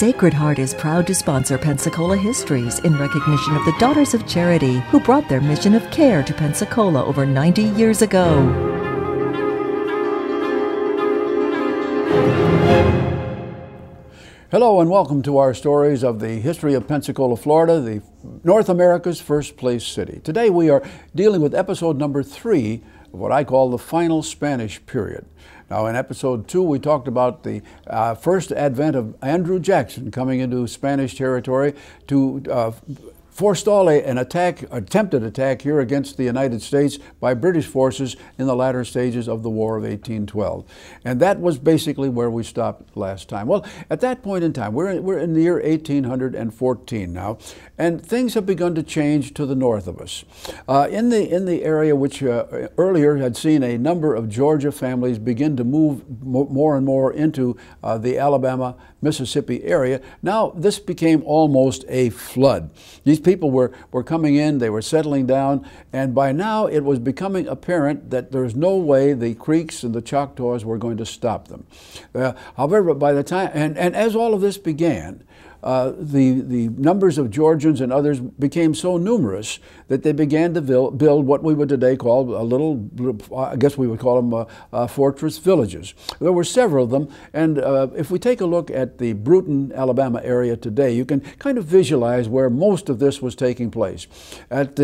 Sacred Heart is proud to sponsor Pensacola Histories in recognition of the Daughters of Charity who brought their mission of care to Pensacola over 90 years ago. Hello and welcome to our stories of the history of Pensacola, Florida, the North America's first place city. Today we are dealing with episode number 3 of what I call the final Spanish period. Now in episode 2 we talked about the first advent of Andrew Jackson coming into Spanish territory to forestall an attempted attack here against the United States by British forces in the latter stages of the War of 1812. And that was basically where we stopped last time. Well, at that point in time, we're in the year 1814 now, and things have begun to change to the north of us. In the area which earlier had seen a number of Georgia families begin to move more and more into the Alabama, Mississippi area, now this became almost a flood. These people were coming in, they were settling down, and by now it was becoming apparent that there's no way the Creeks and the Choctaws were going to stop them. However, by the time, and as all of this began, the numbers of Georgians and others became so numerous that they began to build what we would today call a little, I guess we would call them fortress villages. There were several of them, and if we take a look at the Bruton, Alabama area today, you can kind of visualize where most of this was taking place. At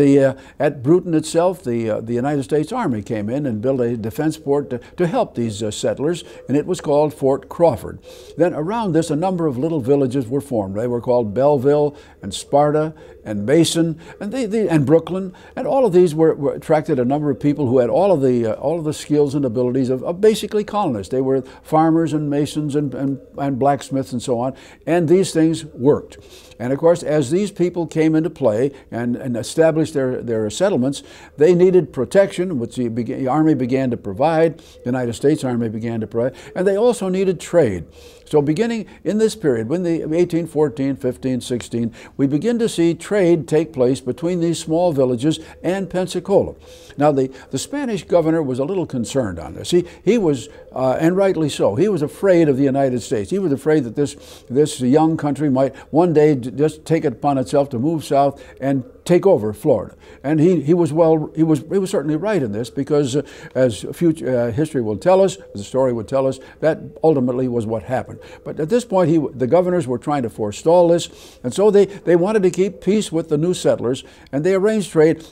Bruton itself, the United States Army came in and built a defense fort to help these settlers, and it was called Fort Crawford. Then around this, a number of little villages were formed. They were called Belleville and Sparta and Mason and Brooklyn, and all of these were attracted a number of people who had all of the skills and abilities of basically colonists. They were farmers and masons and blacksmiths and so on, and these things worked. And of course, as these people came into play and established their settlements, they needed protection, which the Army began to provide, the United States Army began to provide, and they also needed trade. So beginning in this period, when the 1814, 15, 16, we begin to see trade take place between these small villages and Pensacola. Now the Spanish governor was a little concerned on this. He was, and rightly so, he was afraid of the United States. He was afraid that this young country might one day just take it upon itself to move south and take over Florida. And he was certainly right in this, because as future history will tell us, the story would tell us, that ultimately was what happened. But at this point, the governors were trying to forestall this, and so they wanted to keep peace with the new settlers, and they arranged trade.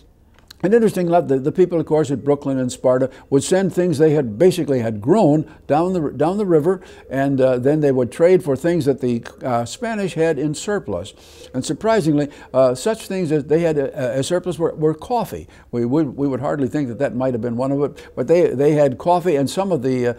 And interestingly enough, the people, of course, at Brooklyn and Sparta would send things they had basically grown down the river, and then they would trade for things that the Spanish had in surplus. And surprisingly, such things as they had as surplus were coffee. We would hardly think that might have been one of it, but they had coffee and some of the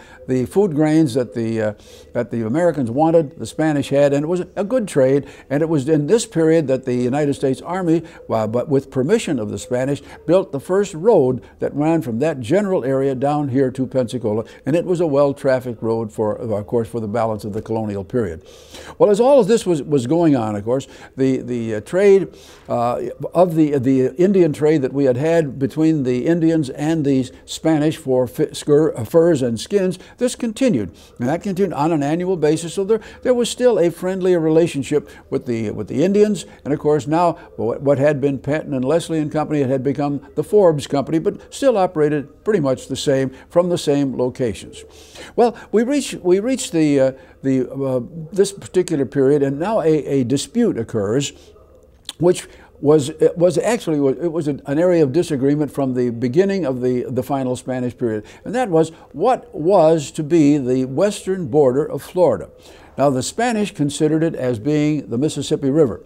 food grains that the Americans wanted, the Spanish had, and it was a good trade. And it was in this period that the United States Army, but with permission of the Spanish, built the first road that ran from that general area down here to Pensacola, and it was a well-trafficked road for, of course, for the balance of the colonial period. Well, as all of this was going on, of course, the trade of the Indian trade that we had between the Indians and the Spanish for furs and skins, this continued, and that continued on an annual basis. So there was still a friendly relationship with the Indians, and of course now what had been Penton and Leslie and Company, it had become the Forbes Company, but still operated pretty much the same from the same locations. Well, we reached this particular period, and now a dispute occurs, which was an area of disagreement from the beginning of the final Spanish period, and that was what was to be the western border of Florida. Now the Spanish considered it as being the Mississippi River.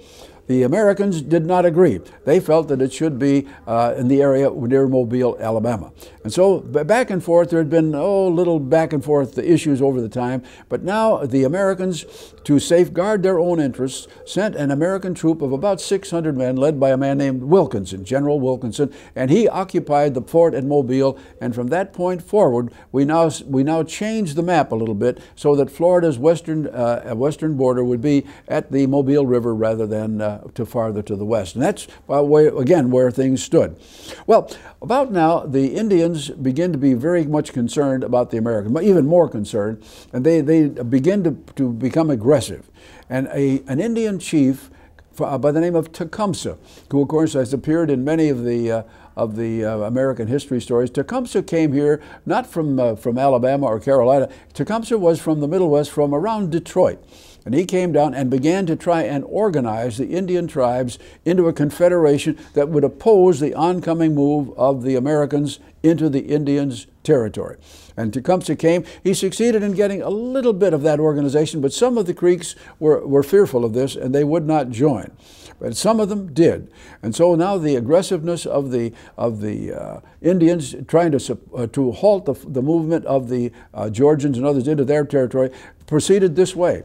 The Americans did not agree. They felt that it should be in the area near Mobile, Alabama. And so back and forth, there had been little back and forth issues over the time, but now the Americans, to safeguard their own interests, sent an American troop of about 600 men led by a man named Wilkinson, General Wilkinson, and he occupied the fort at Mobile, and from that point forward, we now changed the map a little bit so that Florida's western border would be at the Mobile River rather than farther to the west. And that's, again, where things stood. Well, about now, the Indians begin to be very much concerned about the Americans, even more concerned, and they begin to become aggressive. And an Indian chief by the name of Tecumseh, who of course has appeared in many of the American history stories. Tecumseh came here not from Alabama or Carolina. Tecumseh was from the Middle West, from around Detroit. And he came down and began to try and organize the Indian tribes into a confederation that would oppose the oncoming move of the Americans into the Indians' territory. And Tecumseh came. He succeeded in getting a little bit of that organization, but some of the Creeks were fearful of this and they would not join. But some of them did. And so now the aggressiveness of the Indians trying to halt the movement of the Georgians and others into their territory proceeded this way.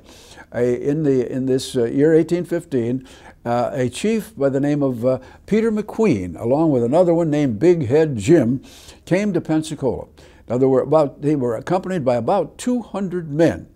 In this year 1815, a chief by the name of Peter McQueen, along with another one named Big Head Jim, came to Pensacola. Now they were accompanied by about 200 men.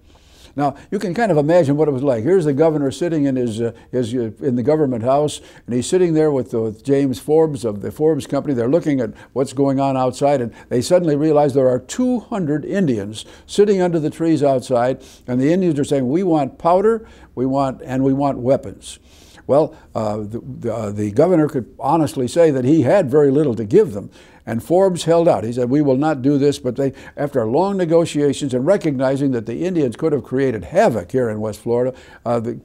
Now you can kind of imagine what it was like. Here's the governor sitting in in the government house, and he's sitting there with James Forbes of the Forbes Company. They're looking at what's going on outside, and they suddenly realize there are 200 Indians sitting under the trees outside, and the Indians are saying, "We want powder, we want weapons." Well, the governor could honestly say that he had very little to give them. And Forbes held out. He said, "We will not do this." But after long negotiations and recognizing that the Indians could have created havoc here in West Florida,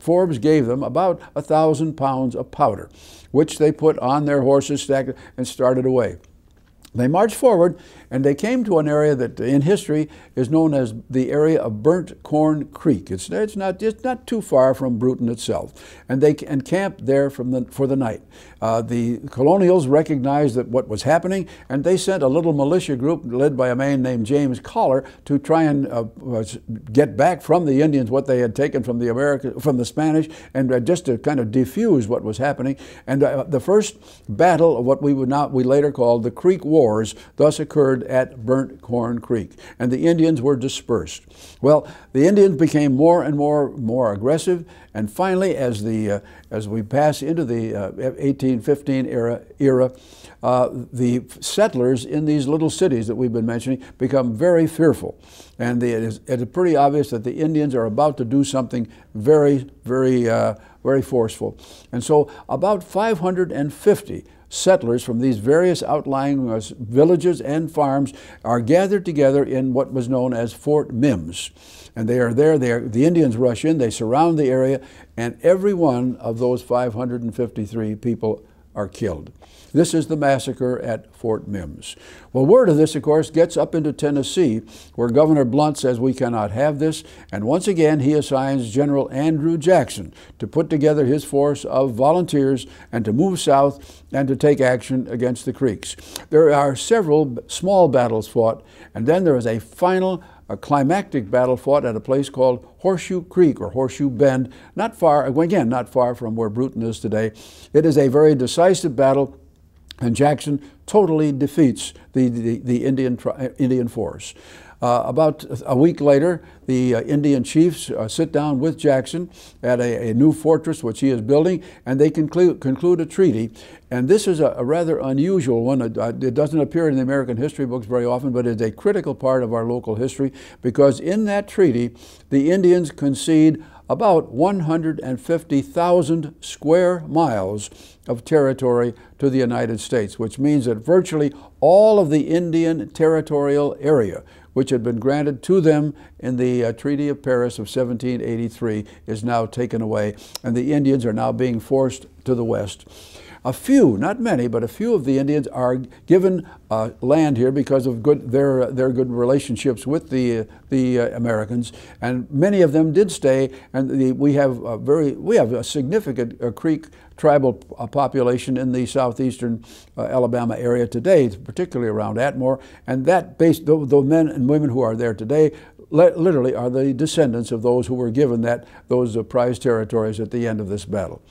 Forbes gave them about 1,000 pounds of powder, which they put on their horses, stacked, and started away. They marched forward, and they came to an area that in history is known as the area of Burnt Corn Creek. It's not too far from Bruton itself, and they encamped there for the night. The colonials recognized that what was happening, and they sent a little militia group led by a man named James Collar to try and get back from the Indians what they had taken from the Spanish, and just to kind of defuse what was happening. And the first battle of what we later call the Creek Wars thus occurred at Burnt Corn Creek, and the Indians were dispersed. Well, the Indians became more and more aggressive, and finally, as we pass into the 1815 era, the settlers in these little cities that we've been mentioning become very fearful, and it is pretty obvious that the Indians are about to do something very, very forceful. And so, about 550 settlers from these various outlying villages and farms are gathered together in what was known as Fort Mims. And they are there. The Indians rush in, they surround the area, and every one of those 553 people are killed. This is the massacre at Fort Mims. Well, word of this, of course, gets up into Tennessee, where Governor Blunt says we cannot have this, and once again he assigns General Andrew Jackson to put together his force of volunteers and to move south and to take action against the Creeks. There are several small battles fought, and then there is a final climactic battle fought at a place called Horseshoe Creek or Horseshoe Bend, not far from where Bruton is today. It is a very decisive battle, and Jackson totally defeats the Indian force. About a week later, the Indian chiefs sit down with Jackson at a new fortress which he is building, and they conclude a treaty. And this is a rather unusual one. It doesn't appear in the American history books very often, but it's a critical part of our local history, because in that treaty, the Indians concede about 150,000 square miles of territory to the United States, which means that virtually all of the Indian territorial area, which had been granted to them in the Treaty of Paris of 1783, is now taken away, and the Indians are now being forced to the west. A few, not many, but a few of the Indians are given land here because of their good relationships with the Americans, and many of them did stay. And we have a significant Creek tribal population in the southeastern Alabama area today, particularly around Atmore, and the men and women who are there today literally are the descendants of those who were given those prized territories at the end of this battle.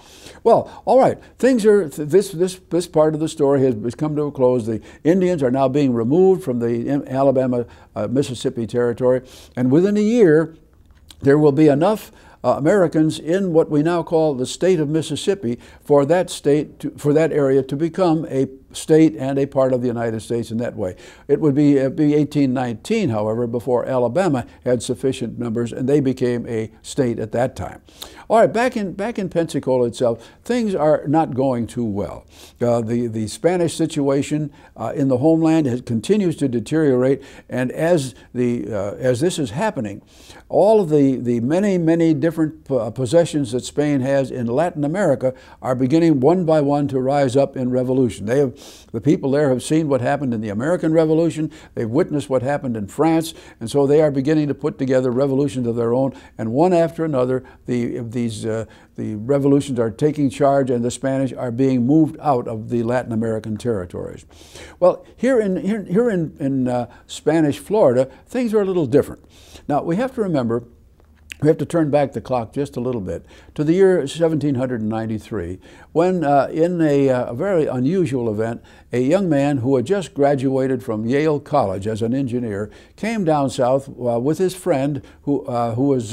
Well, all right, things are, this part of the story has come to a close. The Indians are now being removed from the Alabama-Mississippi territory, and within a year, there will be enough Americans in what we now call the state of Mississippi for that area to become a state and a part of the United States in that way. It would be 1819, however, before Alabama had sufficient numbers, and they became a state at that time. All right, back in Pensacola itself, things are not going too well. The Spanish situation in the homeland continues to deteriorate, and as this is happening, all of the many different possessions that Spain has in Latin America are beginning one by one to rise up in revolution. The people there have seen what happened in the American Revolution. They've witnessed what happened in France, and so they are beginning to put together revolutions of their own, and one after another, the revolutions are taking charge, and the Spanish are being moved out of the Latin American territories. Well, here in Spanish Florida, things are a little different. Now, we have to remember, we have to turn back the clock just a little bit to the year 1793, when in a very unusual event, a young man who had just graduated from Yale College as an engineer came down south with his friend whose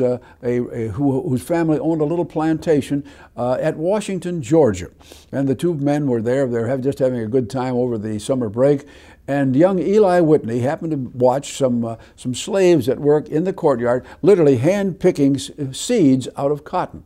family owned a little plantation at Washington, Georgia. And the two men were there. They were just having a good time over the summer break. And young Eli Whitney happened to watch some slaves at work in the courtyard, literally hand-picking seeds out of cotton.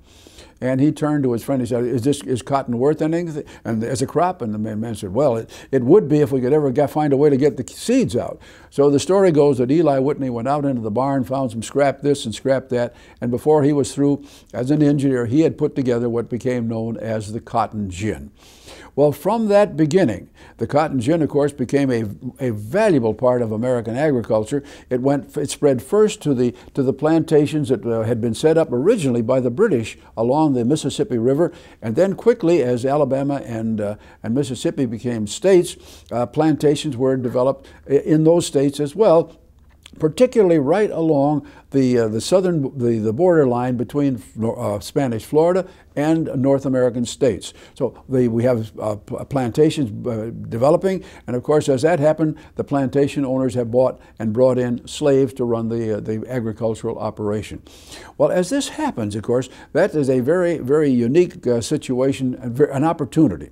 And he turned to his friend and said, is cotton worth anything and as a crop? And the man said, well, it would be if we could ever find a way to get the seeds out. So the story goes that Eli Whitney went out into the barn, found some scrap this and scrap that, and before he was through as an engineer, he had put together what became known as the cotton gin. Well, from that beginning, the cotton gin, of course, became a valuable part of American agriculture. It spread first to the plantations that had been set up originally by the British along the Mississippi River, and then quickly, as Alabama and Mississippi became states, plantations were developed in those states as well, particularly right along the border line between Spanish Florida and North American states. So we have plantations developing, and of course, as that happened, the plantation owners have bought and brought in slaves to run the agricultural operation. Well, as this happens, of course, that is a very unique situation, an opportunity.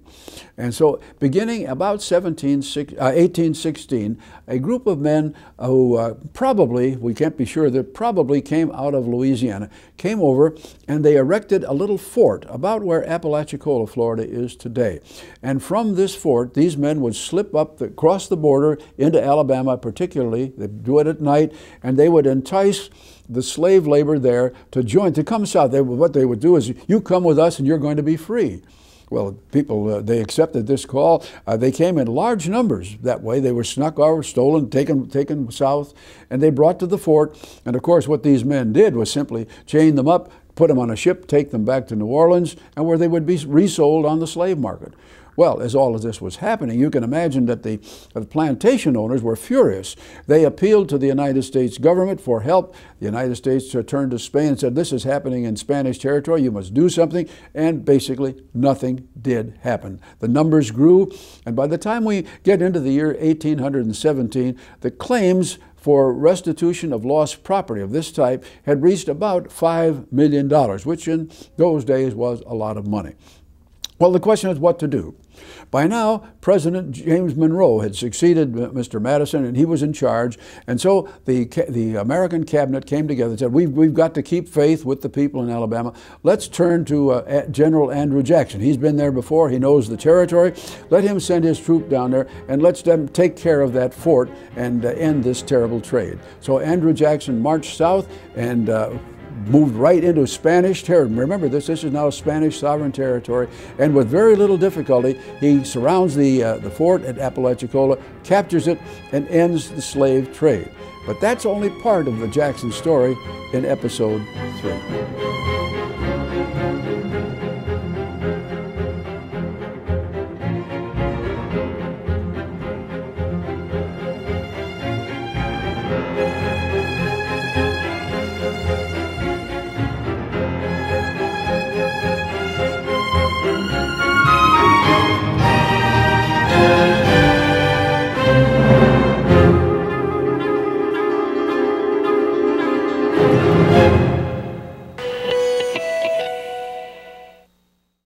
And so, beginning about 1816, a group of men who probably, we can't be sure, that probably came out of Louisiana, came over and they erected a little fort about where Apalachicola, Florida is today. And from this fort, these men would slip up, across the border into Alabama particularly, they'd do it at night, and they would entice the slave labor there to come south. What they would do is, you come with us and you're going to be free. Well, people, they accepted this call. They came in large numbers that way. They were snuck over, stolen, taken south, and they brought to the fort. And of course, what these men did was simply chain them up, put them on a ship, take them back to New Orleans, and where they would be resold on the slave market. Well, as all of this was happening, you can imagine that the plantation owners were furious. They appealed to the United States government for help. The United States turned to Spain and said, this is happening in Spanish territory, you must do something, and basically nothing did happen. The numbers grew, and by the time we get into the year 1817, the claims for restitution of lost property of this type had reached about $5 million, which in those days was a lot of money. Well, the question is what to do. By now, President James Monroe had succeeded Mr. Madison, and he was in charge. And so the American cabinet came together and said, we've got to keep faith with the people in Alabama. Let's turn to General Andrew Jackson. He's been there before. He knows the territory. Let him send his troop down there, and let's them take care of that fort and end this terrible trade. So Andrew Jackson marched south and moved right into Spanish territory. Remember, this is now Spanish sovereign territory, and with very little difficulty, he surrounds the fort at Apalachicola, captures it, and ends the slave trade. But that's only part of the Jackson story in episode 3.